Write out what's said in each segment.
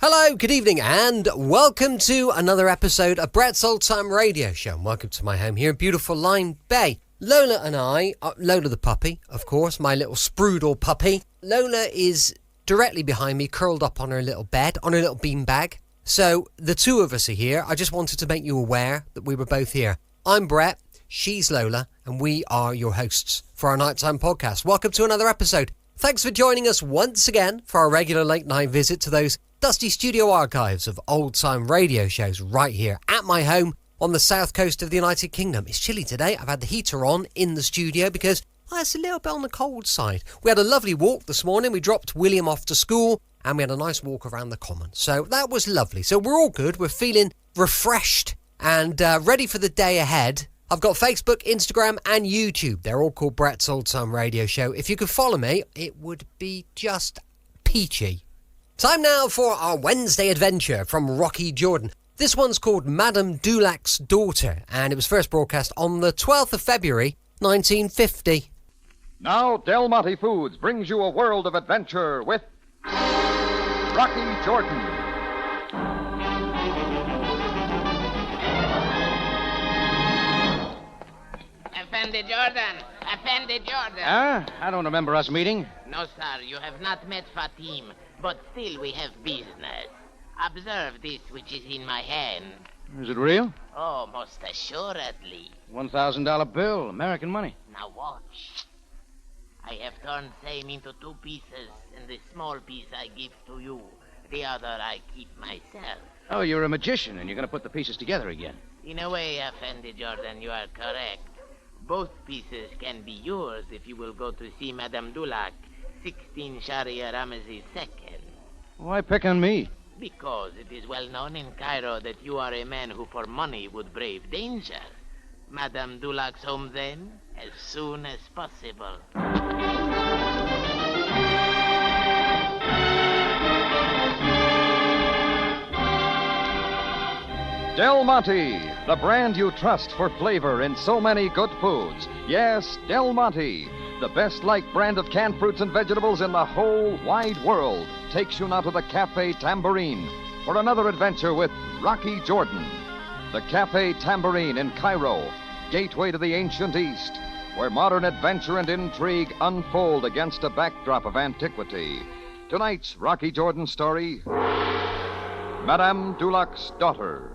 Hello, good evening, and welcome to another episode of Brett's Old Time Radio Show. And welcome to my home here in beautiful Lyme Bay. Lola and I, Lola the puppy, of course, my little Sprudel puppy. Lola is directly behind me, curled up on her little bed, on her little beanbag. So the two of us are here. I just wanted to make you aware that we were both here. I'm Brett, she's Lola, and we are your hosts for our nighttime podcast. Welcome to another episode. Thanks for joining us once again for our regular late night visit to those dusty studio archives of old-time radio shows right here at my home on the south coast of the United Kingdom. It's chilly today. I've had the heater on in the studio because it's a little bit on the cold side. We had a lovely walk this morning. We dropped William off to school and we had a nice walk around the common. So that was lovely. So we're all good. We're feeling refreshed and ready for the day ahead. I've got Facebook, Instagram and YouTube. They're all called Brett's Old Time Radio Show. If you could follow me, it would be just peachy. Time now for our Wednesday adventure from Rocky Jordan. This one's called Madame Dulac's Daughter, and it was first broadcast on the 12th of February, 1950. Now, Del Monte Foods brings you a world of adventure with Rocky Jordan. Effendi Jordan! Effendi Jordan! I don't remember us meeting. No, sir, you have not met Fatim, but still we have business. Observe this which is in my hand. Is it real? Oh, most assuredly. $1,000 bill, American money. Now watch. I have turned same into two pieces, and the small piece I give to you. The other I keep myself. Oh, you're a magician, and you're going to put the pieces together again. In a way, Effendi Jordan, you are correct. Both pieces can be yours if you will go to see Madame Dulac, 16 Sharia Ramesses II. Why pick on me? Because it is well known in Cairo that you are a man who for money would brave danger. Madame Dulac's home, then, as soon as possible. Del Monte, the brand you trust for flavor in so many good foods. Yes, Del Monte, the best-liked brand of canned fruits and vegetables in the whole wide world, takes you now to the Cafe Tambourine for another adventure with Rocky Jordan. The Cafe Tambourine in Cairo, gateway to the ancient East, where modern adventure and intrigue unfold against a backdrop of antiquity. Tonight's Rocky Jordan story, Madame Dulac's Daughter.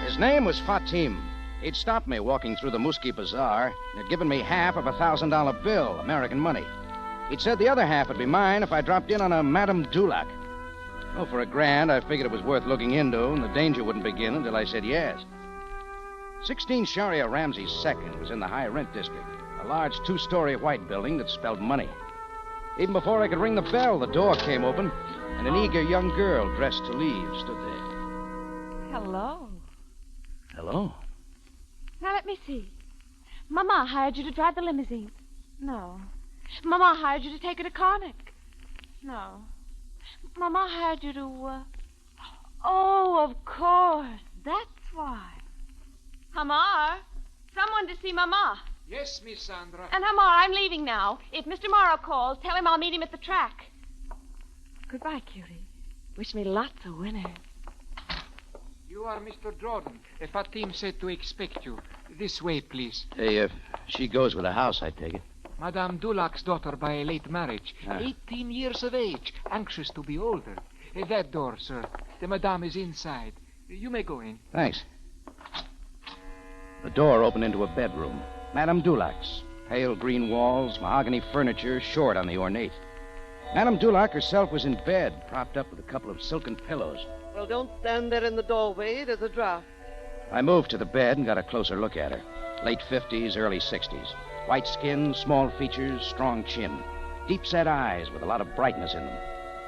His name was Fatim. He'd stopped me walking through the Muski Bazaar and had given me half of $1,000 bill, American money. He'd said the other half would be mine if I dropped in on a Madame Dulac. Oh, for $1,000, I figured it was worth looking into, and the danger wouldn't begin until I said yes. 16 Sharia Ramses II was in the high-rent district, a large two-story white building that spelled money. Even before I could ring the bell, the door came open, and an eager young girl dressed to leave stood there. Hello. Hello? Now, let me see. Mama hired you to drive the limousine. No. Mama hired you to take her to Karnak. No. Mama hired you to, Oh, of course. That's why. Hamar, someone to see Mama. Yes, Miss Sandra. And Hamar, I'm leaving now. If Mr. Morrow calls, tell him I'll meet him at the track. Goodbye, cutie. Wish me lots of winners. You are Mr. Jordan. Fatim said to expect you. This way, please. Hey, she goes with the house, I take it. Madame Dulac's daughter by a late marriage. 18 years of age. Anxious to be older. That door, sir. The madame is inside. You may go in. Thanks. The door opened into a bedroom. Madame Dulac's. Pale green walls, mahogany furniture, short on the ornate. Madame Dulac herself was in bed, propped up with a couple of silken pillows. Well, don't stand there in the doorway. There's a draft. I moved to the bed and got a closer look at her. Late 50s, early 60s. White skin, small features, strong chin. Deep-set eyes with a lot of brightness in them.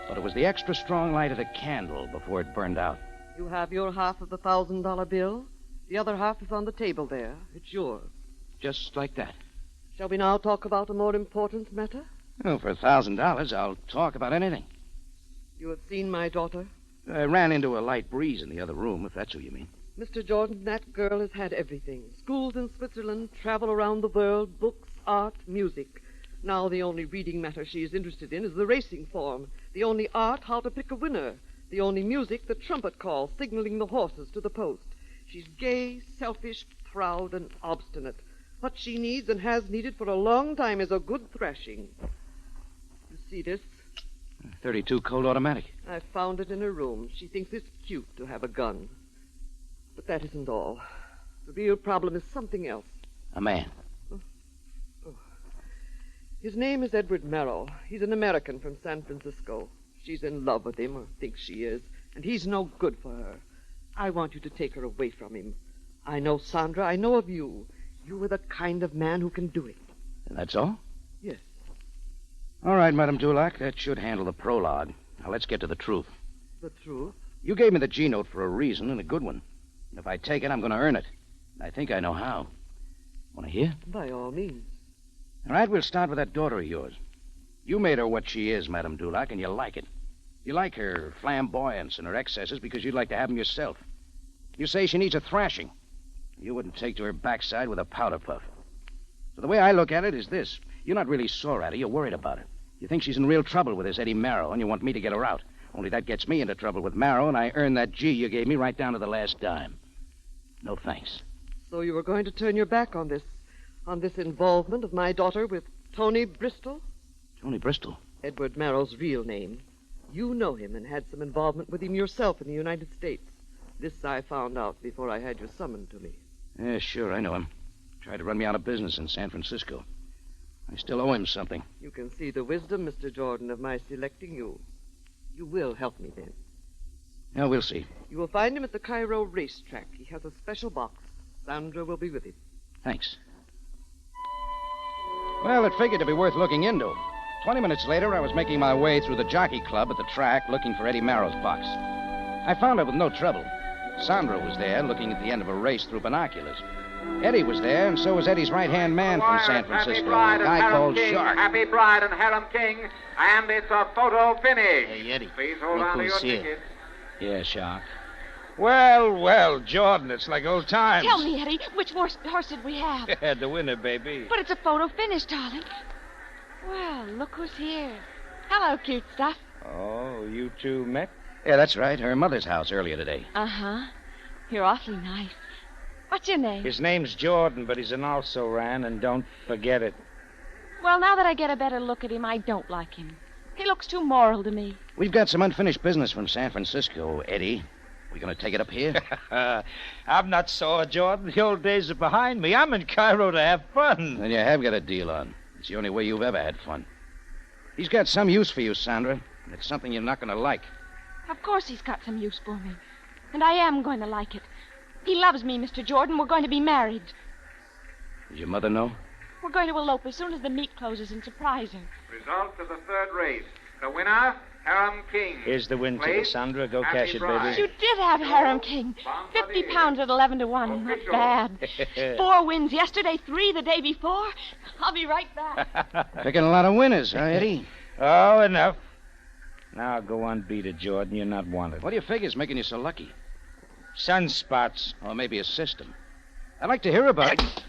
But it was the extra strong light of the candle before it burned out. You have your half of the $1,000 bill. The other half is on the table there. It's yours. Just like that. Shall we now talk about a more important matter? Oh, for $1,000, I'll talk about anything. You have seen my daughter. I ran into a light breeze in the other room, if that's who you mean. Mr. Jordan, that girl has had everything. Schools in Switzerland, travel around the world, books, art, music. Now the only reading matter she is interested in is the racing form. The only art, how to pick a winner. The only music, the trumpet call, signaling the horses to the post. She's gay, selfish, proud, and obstinate. What she needs and has needed for a long time is a good thrashing. You see this? 32 Colt automatic. I found it in her room. She thinks it's cute to have a gun. But that isn't all. The real problem is something else. A man. His name is Edward Merrill. He's an American from San Francisco. She's in love with him, or thinks she is, and he's no good for her. I want you to take her away from him. I know Sandra. I know of you. You are the kind of man who can do it. And that's all? Yes. All right, Madame Dulac. That should handle the prologue. Now, let's get to the truth. The truth? You gave me the G-note for a reason, and a good one. And if I take it, I'm going to earn it. And I think I know how. Want to hear? By all means. All right, we'll start with that daughter of yours. You made her what she is, Madame Dulac, and you like it. You like her flamboyance and her excesses because you'd like to have them yourself. You say she needs a thrashing. You wouldn't take to her backside with a powder puff. So the way I look at it is this. You're not really sore at her. You're worried about her. You think she's in real trouble with this Eddie Marrow, and you want me to get her out. Only that gets me into trouble with Marrow, and I earn that G you gave me right down to the last dime. No thanks. So you were going to turn your back on this involvement of my daughter with Tony Bristol? Tony Bristol? Edward Marrow's real name. You know him and had some involvement with him yourself in the United States. This I found out before I had you summoned to me. Yeah, sure, I know him. Tried to run me out of business in San Francisco. I still owe him something. You can see the wisdom, Mr. Jordan, of my selecting you. You will help me then. Yeah, we'll see. You will find him at the Cairo racetrack. He has a special box. Sandra will be with him. Thanks. Well, it figured to be worth looking into. 20 minutes later, I was making my way through the jockey club at the track looking for Eddie Marrow's box. I found it with no trouble. Sandra was there looking at the end of a race through binoculars. Eddie was there, and so was Eddie's right-hand man from San Francisco, a guy called Shark. Happy Bride and Harem King, and it's a photo finish. Hey, Eddie, Please hold look on to your who's here. tickets. Yeah, Shark. Well, well, Jordan, it's like old times. Tell me, Eddie, which horse did we have? The winner, baby. But it's a photo finish, darling. Well, look who's here. Hello, cute stuff. Oh, you two met? Yeah, that's right. Her mother's house earlier today. Uh-huh. You're awfully nice. What's your name? His name's Jordan, but he's an also-ran, and don't forget it. Well, now that I get a better look at him, I don't like him. He looks too moral to me. We've got some unfinished business from San Francisco, Eddie. We going to take it up here? I'm not sore, Jordan. The old days are behind me. I'm in Cairo to have fun. Then you have got a deal on. It's the only way you've ever had fun. He's got some use for you, Sandra. And it's something you're not going to like. Of course he's got some use for me. And I am going to like it. He loves me, Mr. Jordan. We're going to be married. Does your mother know? We're going to elope as soon as the meet closes and surprise her. Results of the third race. The winner, Harem King. Here's the win ticket, Sandra. Go Happy cash it, Bride. baby. You did have Harem King. 50 pounds at 11 to 1. Not bad. 4 wins yesterday, 3 the day before. I'll be right back. Picking a lot of winners, huh, Eddie? Oh, enough. Now go on, beat it, Jordan. You're not wanted. What do you figure's making you so lucky? Sunspots. Or maybe a system. I'd like to hear about it.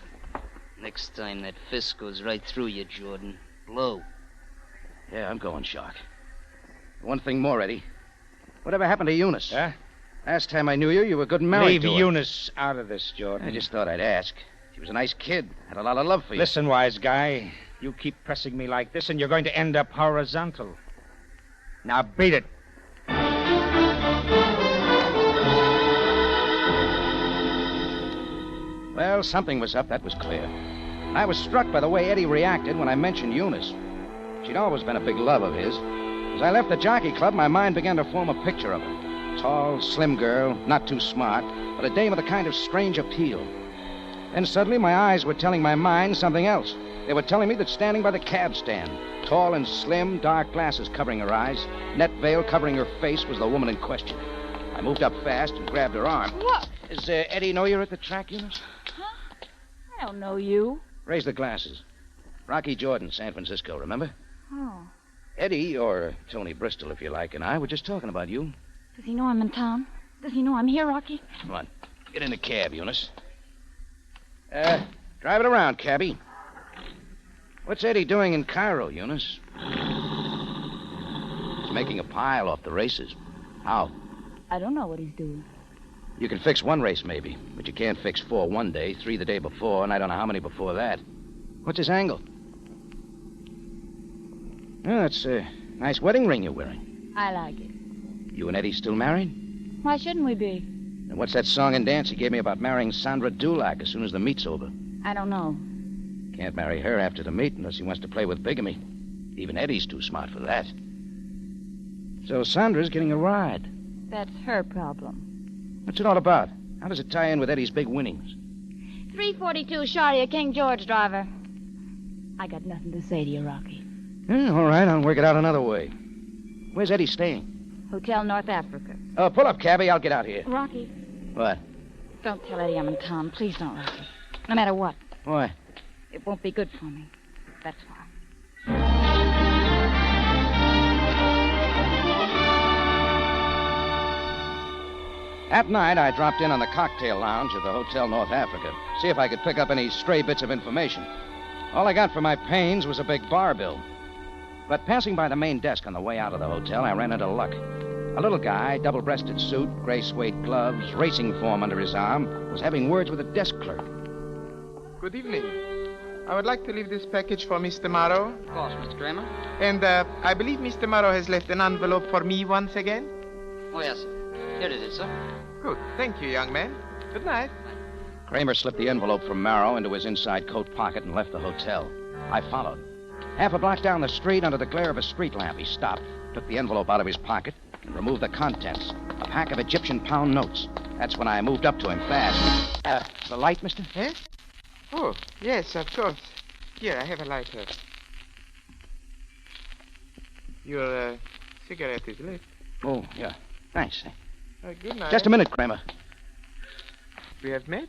Next time that fist goes right through you, Jordan. Blow. Yeah, I'm going, Shark. One thing more, Eddie. Whatever happened to Eunice? Huh? Last time I knew you, you were good and married Leave to her. Eunice out of this, Jordan. I just thought I'd ask. She was a nice kid. Had a lot of love for you. Listen, wise guy. You keep pressing me like this, and you're going to end up horizontal. Now beat it. Well, something was up, that was clear. And I was struck by the way Eddie reacted when I mentioned Eunice. She'd always been a big love of his. As I left the jockey club, my mind began to form a picture of her. Tall, slim girl, not too smart, but a dame with a kind of strange appeal. Then suddenly my eyes were telling my mind something else. They were telling me that standing by the cab stand, tall and slim, dark glasses covering her eyes, net veil covering her face, was the woman in question. I moved up fast and grabbed her arm. What? Does Eddie know you're at the track, Eunice? Huh? I don't know you. Raise the glasses. Rocky Jordan, San Francisco, remember? Oh. Eddie, or Tony Bristol, if you like, and I were just talking about you. Does he know I'm in town? Does he know I'm here, Rocky? Come on. Get in the cab, Eunice. Drive it around, cabbie. What's Eddie doing in Cairo, Eunice? He's making a pile off the races. How? I don't know what he's doing. You can fix one race, maybe, but you can't fix 4 one day, 3 the day before, and I don't know how many before that. What's his angle? Oh, that's a nice wedding ring you're wearing. I like it. You and Eddie still married? Why shouldn't we be? And what's that song and dance he gave me about marrying Sandra Dulac as soon as the meet's over? I don't know. Can't marry her after the meet unless he wants to play with bigamy. Even Eddie's too smart for that. So Sandra's getting a ride. That's her problem. What's it all about? How does it tie in with Eddie's big winnings? 342 Sharia, King George driver. I got nothing to say to you, Rocky. All right, I'll work it out another way. Where's Eddie staying? Hotel North Africa. Pull up, cabbie. I'll get out here. Rocky, What? don't tell Eddie I'm in town. Please don't, Rocky. No matter what. Why? It won't be good for me. That's why. At night, I dropped in on the cocktail lounge of the Hotel North Africa, see if I could pick up any stray bits of information. All I got for my pains was a big bar bill. But passing by the main desk on the way out of the hotel, I ran into luck. A little guy, double-breasted suit, gray suede gloves, racing form under his arm, was having words with a desk clerk. Good evening. I would like to leave this package for Mr. Morrow. Of course, Mr. Kramer. And I believe Mr. Morrow has left an envelope for me once again. Oh, yes, sir. Here it is, sir. Good. Thank you, young man. Good night. Kramer slipped the envelope from Morrow into his inside coat pocket and left the hotel. I followed. Half a block down the street, under the glare of a street lamp, he stopped, took the envelope out of his pocket, and removed the contents. A pack of Egyptian pound notes. That's when I moved up to him fast. The light, mister? Eh? Oh, yes, of course. Here, I have a lighter. Your cigarette is lit. Oh, yeah. Thanks. Good night. Just a minute, Kramer. We have met?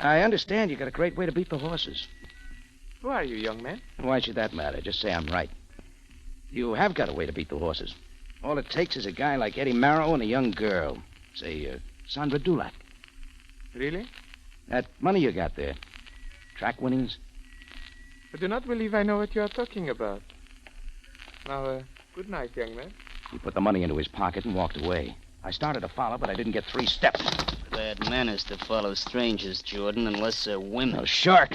I understand you got a great way to beat the horses. Who are you, young man? Why should that matter? Just say I'm right. You have got a way to beat the horses. All it takes is a guy like Eddie Morrow and a young girl. Say, Sandra Dulac. Really? That money you got there. Track winnings. I do not believe I know what you are talking about. Now, good night, young man. He put the money into his pocket and walked away. I started to follow, but I didn't get 3 steps. Bad manners to follow strangers, Jordan, unless they're women. Oh, shark.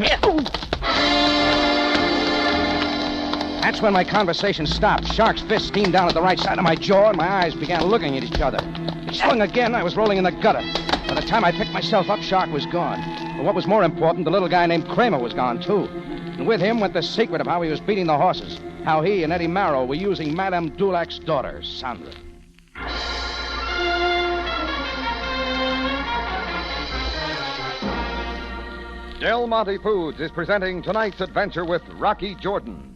That's when my conversation stopped. Shark's fist steamed down at the right side of my jaw, and my eyes began looking at each other. It swung again. I was rolling in the gutter. By the time I picked myself up, Shark was gone. But what was more important, the little guy named Kramer was gone, too. And with him went the secret of how he was beating the horses. How he and Eddie Morrow were using Madame Dulac's daughter, Sandra. Del Monte Foods is presenting tonight's adventure with Rocky Jordan.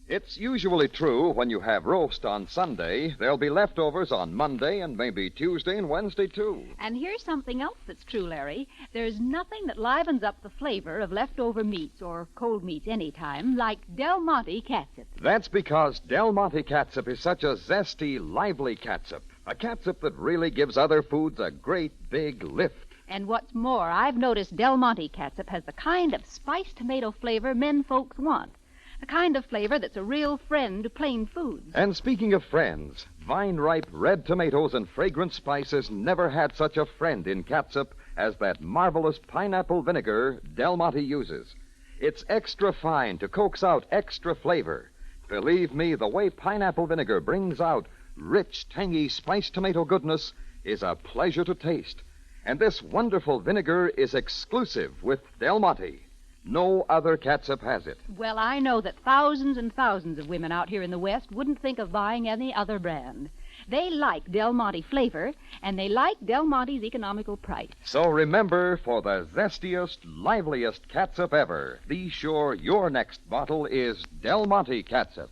It's usually true when you have roast on Sunday, there'll be leftovers on Monday and maybe Tuesday and Wednesday, too. And here's something else that's true, Larry. There's nothing that livens up the flavor of leftover meats or cold meats any time like Del Monte catsup. That's because Del Monte catsup is such a zesty, lively catsup. A catsup that really gives other foods a great big lift. And what's more, I've noticed Del Monte catsup has the kind of spiced tomato flavor men folks want. The kind of flavor that's a real friend to plain foods. And speaking of friends, vine-ripe red tomatoes and fragrant spices never had such a friend in catsup as that marvelous pineapple vinegar Del Monte uses. It's extra fine to coax out extra flavor. Believe me, the way pineapple vinegar brings out rich, tangy, spiced tomato goodness is a pleasure to taste. And this wonderful vinegar is exclusive with Del Monte. No other catsup has it. Well, I know that thousands and thousands of women out here in the West wouldn't think of buying any other brand. They like Del Monte flavor, and they like Del Monte's economical price. So remember, for the zestiest, liveliest catsup ever, be sure your next bottle is Del Monte catsup.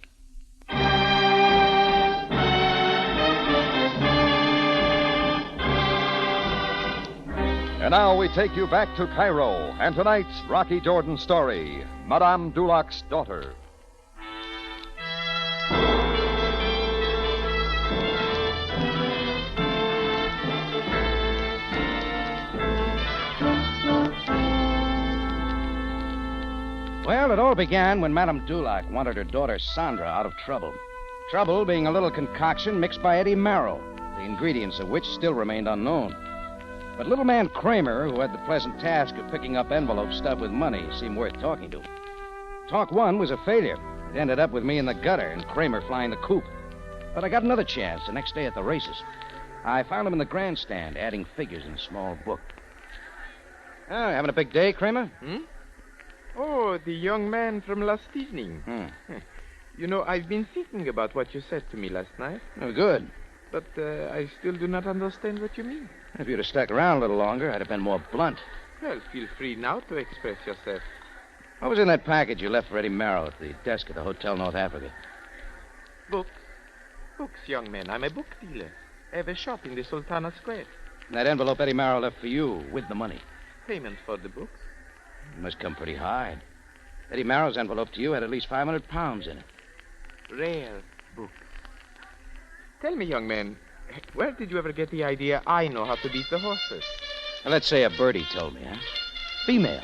And now we take you back to Cairo and tonight's Rocky Jordan story, Madame Dulac's Daughter. Well, it all began when Madame Dulac wanted her daughter Sandra out of trouble. Trouble being a little concoction mixed by Eddie Marrow, the ingredients of which still remained unknown. But little man Kramer, who had the pleasant task of picking up envelopes stuffed with money, seemed worth talking to. Talk 1 was a failure. It ended up with me in the gutter and Kramer flying the coop. But I got another chance the next day at the races. I found him in the grandstand, adding figures in a small book. Oh, having a big day, Kramer? Oh, the young man from last evening. You know, I've been thinking about what you said to me last night. Oh, good. But I still do not understand what you mean. If you'd have stuck around a little longer, I'd have been more blunt. Well, feel free now to express yourself. What was in that package you left for Eddie Marrow at the desk at the Hotel North Africa? Books. Books, young man. I'm a book dealer. I have a shop in the Sultana Square. And that envelope Eddie Marrow left for you with the money. Payment for the books. You must come pretty hard. Eddie Marrow's envelope to you had at least 500 pounds in it. Rare books. Tell me, young man, where did you ever get the idea I know how to beat the horses? Well, let's say a birdie told me, huh? Female.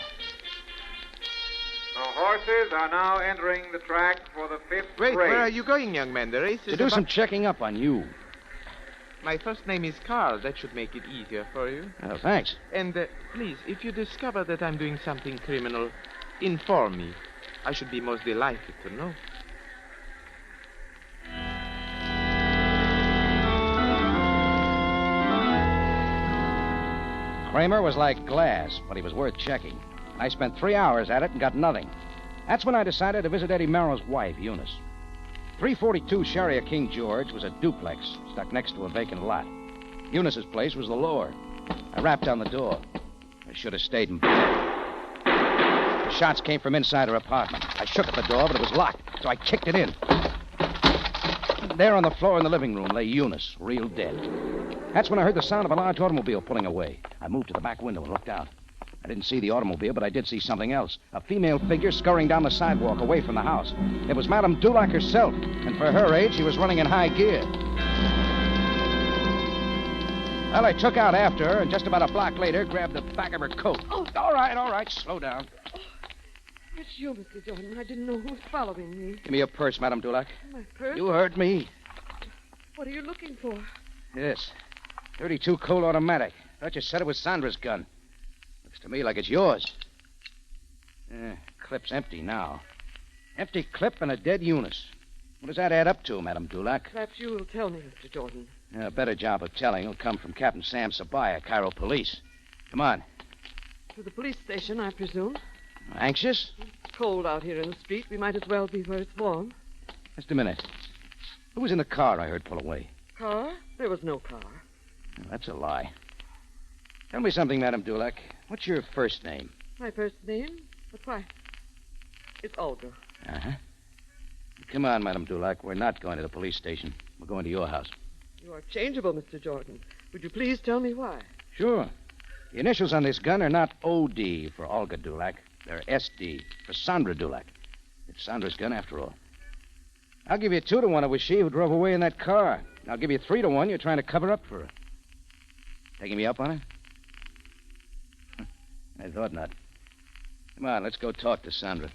The horses are now entering the track for the 5th Wait, race. where are you going, young man? The race is To do some checking up on you. My first name is Carl. That should make it easier for you. Oh, thanks. And, please, if you discover that I'm doing something criminal, inform me. I should be most delighted to know. Kramer was like glass, but he was worth checking. I spent 3 hours at it and got nothing. That's when I decided to visit Eddie Marrow's wife, Eunice. 342 Sharia King George was a duplex stuck next to a vacant lot. Eunice's place was the lower. I rapped on the door. I should have stayed in bed. The shots came from inside her apartment. I shook at the door, but it was locked, so I kicked it in. There on the floor in the living room lay Eunice, real dead. That's when I heard the sound of a large automobile pulling away. I moved to the back window and looked out. I didn't see the automobile, but I did see something else. A female figure scurrying down the sidewalk away from the house. It was Madame Dulac herself, and for her age, she was running in high gear. Well, I took out after her, and just about a block later, grabbed the back of her coat. Oh, all right, slow down. It's you, Mr. Jordan. I didn't know who was following me. Give me your purse, Madame Dulac. My purse? You heard me. What are you looking for? Yes. 32 Colt automatic. Thought you said it was Sandra's gun. Looks to me like it's yours. Clip's empty now. Empty clip and a dead Eunice. What does that add up to, Madame Dulac? Perhaps you will tell me, Mr. Jordan. A better job of telling will come from Captain Sam Sabaya, Cairo Police. Come on. To the police station, I presume. Anxious? It's cold out here in the street. We might as well be where it's warm. Just a minute. Who was in the car I heard pull away? Car? There was no car. Oh, that's a lie. Tell me something, Madame Dulac. What's your first name? My first name? But why? It's Olga. Uh-huh. Come on, Madame Dulac. We're not going to the police station. We're going to your house. You are changeable, Mr. Jordan. Would you please tell me why? Sure. The initials on this gun are not O.D. for Olga Dulac. They're S.D. for Sandra Dulac. It's Sandra's gun after all. I'll give you 2 to 1 it was she who drove away in that car. I'll give you 3 to 1 you're trying to cover up for her. Taking me up on her? I thought not. Come on, let's go talk to Sandra.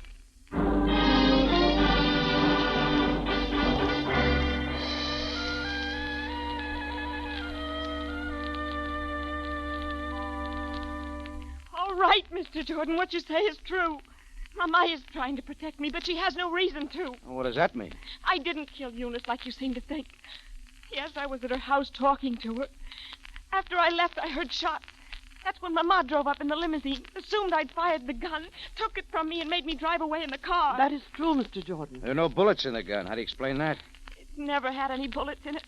All right, Mr. Jordan, what you say is true. Mama is trying to protect me, but she has no reason to. Well, what does that mean? I didn't kill Eunice like you seem to think. Yes, I was at her house talking to her. After I left, I heard shots. That's when Mama drove up in the limousine, assumed I'd fired the gun, took it from me, and made me drive away in the car. That is true, Mr. Jordan. There are no bullets in the gun. How do you explain that? It's never had any bullets in it.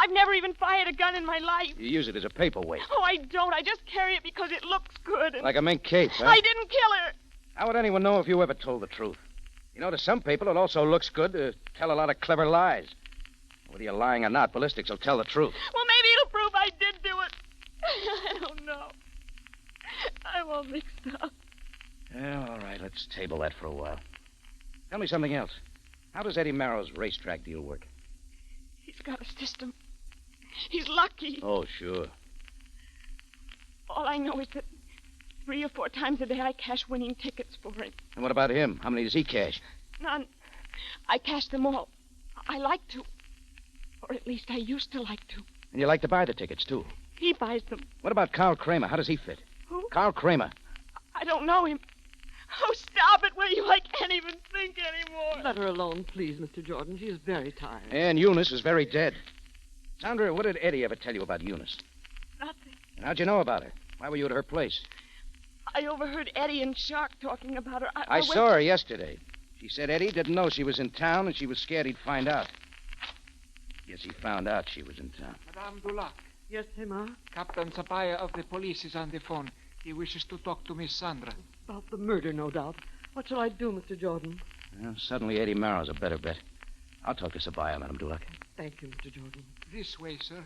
I've never even fired a gun in my life. You use it as a paperweight. Oh, I don't. I just carry it because it looks good. And Like a mink cape, huh? I didn't kill her. How would anyone know if you ever told the truth? You know, to some people, it also looks good to tell a lot of clever lies. Whether you're lying or not, ballistics will tell the truth. Well, maybe it'll prove I did do it. I don't know. I'm all mixed up. Yeah, all right, let's table that for a while. Tell me something else. How does Eddie Marrow's racetrack deal work? He's got a system. He's lucky. Oh, sure. All I know is that 3 or 4 times a day I cash winning tickets for him. And what about him? How many does he cash? None. I cash them all. I like to. Or at least I used to like to. And you like to buy the tickets, too. He buys them. What about Carl Kramer? How does he fit? Who? Carl Kramer. I don't know him. Oh, stop it, will you? I can't even think anymore. Let her alone, please, Mr. Jordan. She is very tired. And Eunice is very dead. Sandra, what did Eddie ever tell you about Eunice? Nothing. And how'd you know about her? Why were you at her place? I overheard Eddie and Shark talking about her. I saw her yesterday. She said Eddie didn't know she was in town, and she was scared he'd find out. Yes, he found out she was in town. Madame Dulac. Yes, Emma? Captain Sapaya of the police is on the phone. He wishes to talk to Miss Sandra. About the murder, no doubt. What shall I do, Mr. Jordan? Well, suddenly Eddie Marrow's a better bet. I'll talk to Sapaya, Madame Dulac. Thank you, Mr. Jordan. This way, sir.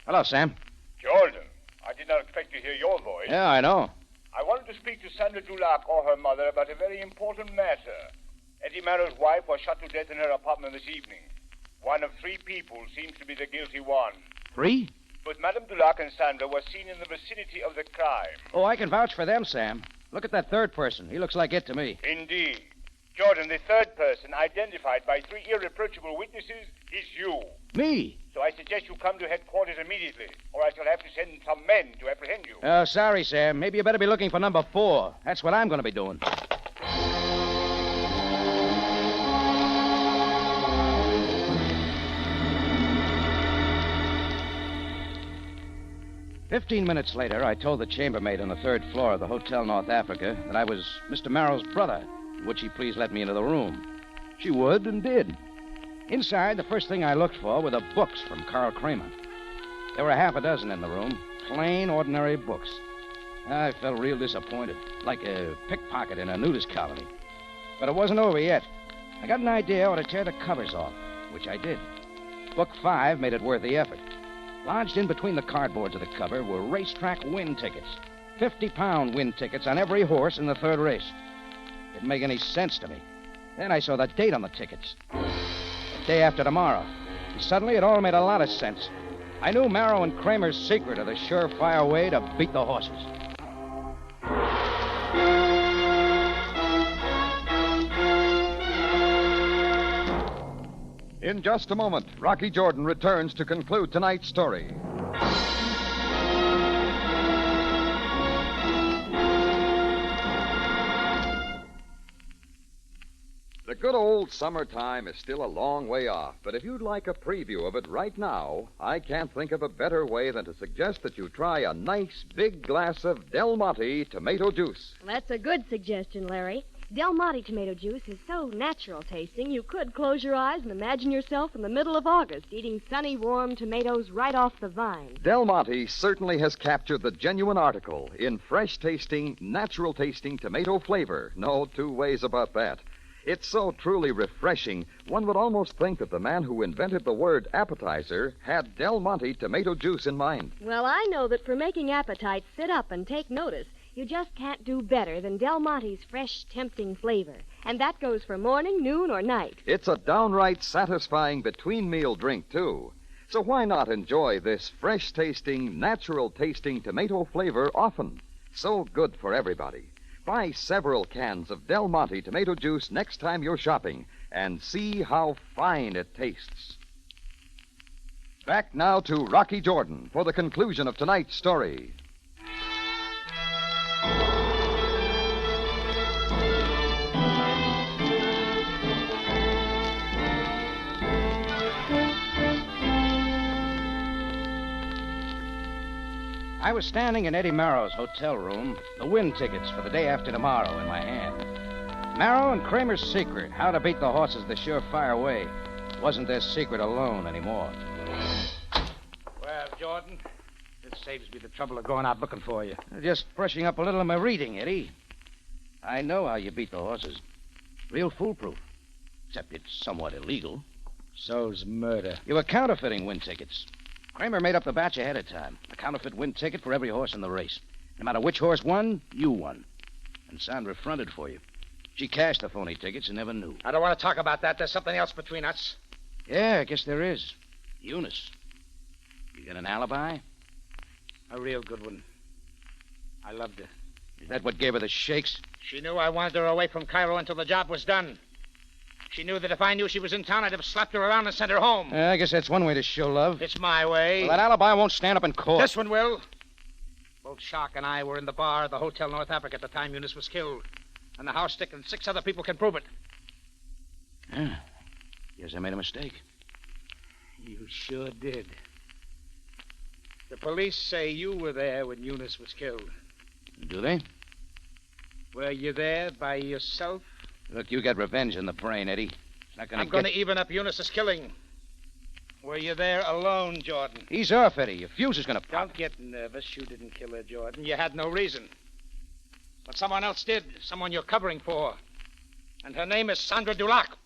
Hello, Sam. Jordan, I did not expect to hear your voice. Yeah, I know. I wanted to speak to Sandra Dulac or her mother about a very important matter. Eddie Marrow's wife was shot to death in her apartment this evening. One of 3 people seems to be the guilty one. 3? Both Madame Dulac and Sandra were seen in the vicinity of the crime. Oh, I can vouch for them, Sam. Look at that third person. He looks like it to me. Indeed. Jordan, the third person, identified by 3 irreproachable witnesses, is you. Me? So I suggest you come to headquarters immediately, or I shall have to send some men to apprehend you. Oh, sorry, Sam. Maybe you better be looking for number 4. That's what I'm going to be doing. "15 minutes later, I told the chambermaid on the 3rd floor of the Hotel North Africa that I was Mr. Marrow's brother. Would she please let me into the room? She would and did. Inside, the first thing I looked for were the books from Carl Kramer. There were half a dozen in the room, plain, ordinary books. I felt real disappointed, like a pickpocket in a nudist colony. But it wasn't over yet. I got an idea I ought to tear the covers off, which I did. Book 5 made it worth the effort. Lodged in between the cardboards of the cover were racetrack win tickets. 50-pound win tickets on every horse in the 3rd race. Didn't make any sense to me. Then I saw the date on the tickets. The day after tomorrow. And suddenly it all made a lot of sense. I knew Marrow and Kramer's secret of the surefire way to beat the horses. In just a moment, Rocky Jordan returns to conclude tonight's story. The good old summertime is still a long way off, but if you'd like a preview of it right now, I can't think of a better way than to suggest that you try a nice big glass of Del Monte tomato juice. That's a good suggestion, Larry. Del Monte tomato juice is so natural tasting, you could close your eyes and imagine yourself in the middle of August eating sunny, warm tomatoes right off the vine. Del Monte certainly has captured the genuine article in fresh-tasting, natural-tasting tomato flavor. No 2 ways about that. It's so truly refreshing, one would almost think that the man who invented the word appetizer had Del Monte tomato juice in mind. Well, I know that for making appetites sit up and take notice, you just can't do better than Del Monte's fresh, tempting flavor. And that goes for morning, noon, or night. It's a downright satisfying between-meal drink, too. So why not enjoy this fresh-tasting, natural-tasting tomato flavor often? So good for everybody. Buy several cans of Del Monte tomato juice next time you're shopping and see how fine it tastes. Back now to Rocky Jordan for the conclusion of tonight's story. I was standing in Eddie Marrow's hotel room, the win tickets for the day after tomorrow in my hand. Marrow and Kramer's secret, how to beat the horses the surefire way, wasn't their secret alone anymore. Well, Jordan, this saves me the trouble of going out looking for you. Just brushing up a little of my reading, Eddie. I know how you beat the horses. Real foolproof. Except it's somewhat illegal. So's murder. You were counterfeiting win tickets. Kramer made up the batch ahead of time. A counterfeit win ticket for every horse in the race. No matter which horse won, you won. And Sandra fronted for you. She cashed the phony tickets and never knew. I don't want to talk about that. There's something else between us. Yeah, I guess there is. Eunice. You got an alibi? A real good one. I loved her. Is that what gave her the shakes? She knew I wanted her away from Cairo until the job was done. She knew that if I knew she was in town, I'd have slapped her around and sent her home. I guess that's one way to show love. It's my way. Well, that alibi won't stand up in court. This one will. Both Shark and I were in the bar at the Hotel North Africa at the time Eunice was killed. And the house stick and 6 other people can prove it. Yeah. Guess I made a mistake. You sure did. The police say you were there when Eunice was killed. Do they? Were you there by yourself? Look, you got revenge in the brain, Eddie. It's not gonna I'm going to even up Eunice's killing. Were you there alone, Jordan? Ease off, Eddie. Your fuse is gonna pop. Don't get nervous. You didn't kill her, Jordan. You had no reason. But someone else did. Someone you're covering for. And her name is Sandra Dulac.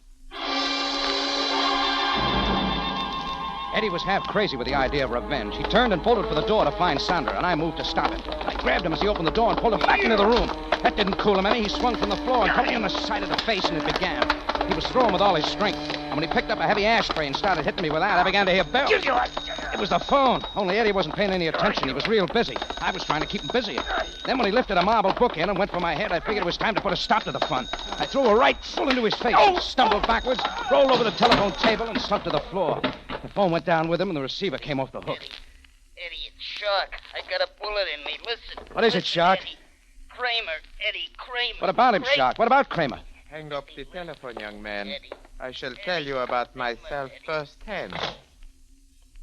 Eddie was half crazy with the idea of revenge. He turned and bolted for the door to find Sandra, and I moved to stop him. I grabbed him as he opened the door and pulled him back into the room. That didn't cool him any. He swung from the floor and put me on the side of the face, and it began. He was throwing with all his strength. And when he picked up a heavy ashtray and started hitting me with that, I began to hear bells. It was the phone. Only Eddie wasn't paying any attention. He was real busy. I was trying to keep him busy. Then when he lifted a marble book in and went for my head, I figured it was time to put a stop to the fun. I threw a right full into his face. He stumbled backwards, rolled over the telephone table, and slumped to the floor. The phone went down with him, and the receiver came off the hook. Eddie, it's Shark. I got a bullet in me. Listen. What is it, Shark? Eddie Kramer. What about him, Shark? What about Kramer? Hang up the telephone, young man. I shall tell you about myself firsthand.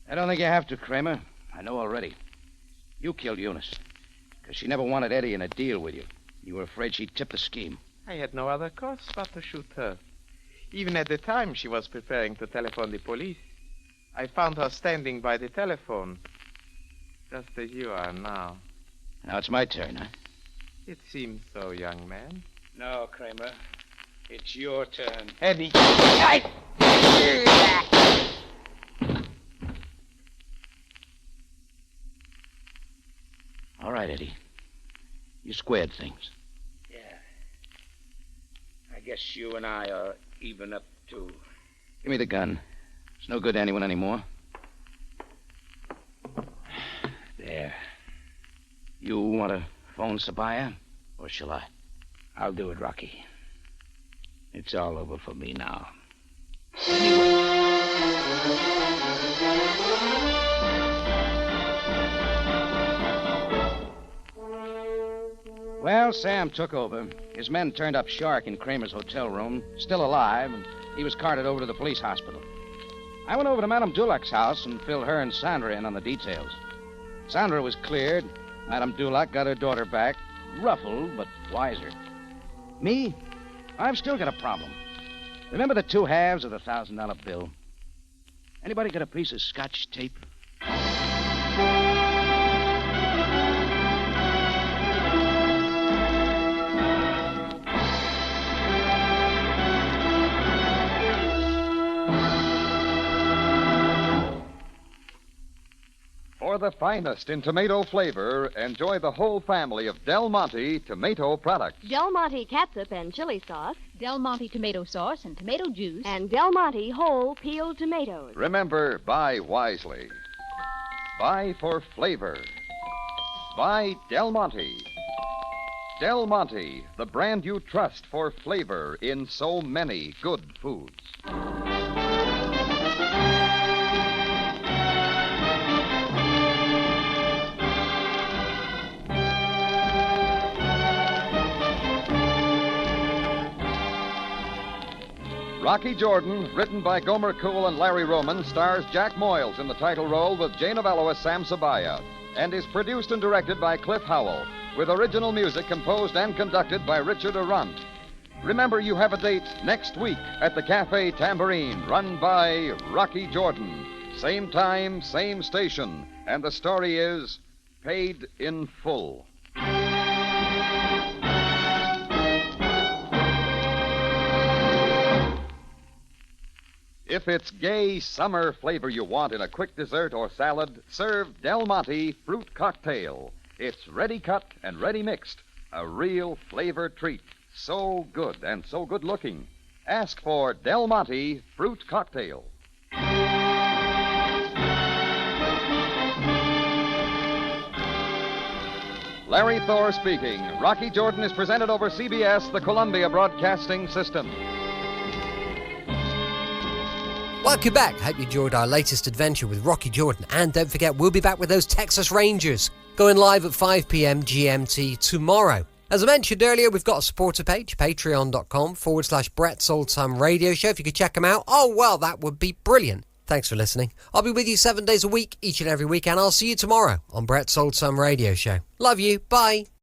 I don't think you have to, Kramer. I know already. You killed Eunice. Because she never wanted Eddie in a deal with you. You were afraid she'd tip the scheme. I had no other course but to shoot her. Even at the time she was preparing to telephone the police. I found her standing by the telephone. Just as you are now. Now it's my turn, huh? It seems so, young man. No, Kramer. It's your turn. Eddie. All right, Eddie. You squared things. Yeah. I guess you and I are even up too. Give me the gun. It's no good to anyone anymore. There. You want to phone Sabaya, or shall I? I'll do it, Rocky. It's all over for me now. Well, Sam took over. His men turned up Shark in Kramer's hotel room, still alive, and he was carted over to the police hospital. I went over to Madame Dulac's house and filled her and Sandra in on the details. Sandra was cleared. Madame Dulac got her daughter back, ruffled but wiser. Me? I've still got a problem. Remember the 2 halves of the $1,000 bill? Anybody got a piece of Scotch tape? For the finest in tomato flavor, enjoy the whole family of Del Monte tomato products. Del Monte catsup and chili sauce. Del Monte tomato sauce and tomato juice. And Del Monte whole peeled tomatoes. Remember, buy wisely. Buy for flavor. Buy Del Monte. Del Monte, the brand you trust for flavor in so many good foods. Rocky Jordan, written by Gomer Cool and Larry Roman, stars Jack Moyles in the title role with Jane Avello as Sam Sabaya, and is produced and directed by Cliff Howell, with original music composed and conducted by Richard Arant. Remember, you have a date next week at the Cafe Tambourine, run by Rocky Jordan. Same time, same station, and the story is Paid in Full. If it's gay summer flavor you want in a quick dessert or salad, serve Del Monte Fruit Cocktail. It's ready cut and ready mixed. A real flavor treat. So good and so good looking. Ask for Del Monte Fruit Cocktail. Larry Thor speaking. Rocky Jordan is presented over CBS, the Columbia Broadcasting System. Welcome back. Hope you enjoyed our latest adventure with Rocky Jordan. And don't forget, we'll be back with those Texas Rangers going live at 5 p.m. GMT tomorrow. As I mentioned earlier, we've got a supporter page, patreon.com/Brett's Old Time Radio Show. If you could check them out, oh, well, that would be brilliant. Thanks for listening. I'll be with you 7 days a week, each and every week, and I'll see you tomorrow on Brett's Old Time Radio Show. Love you. Bye.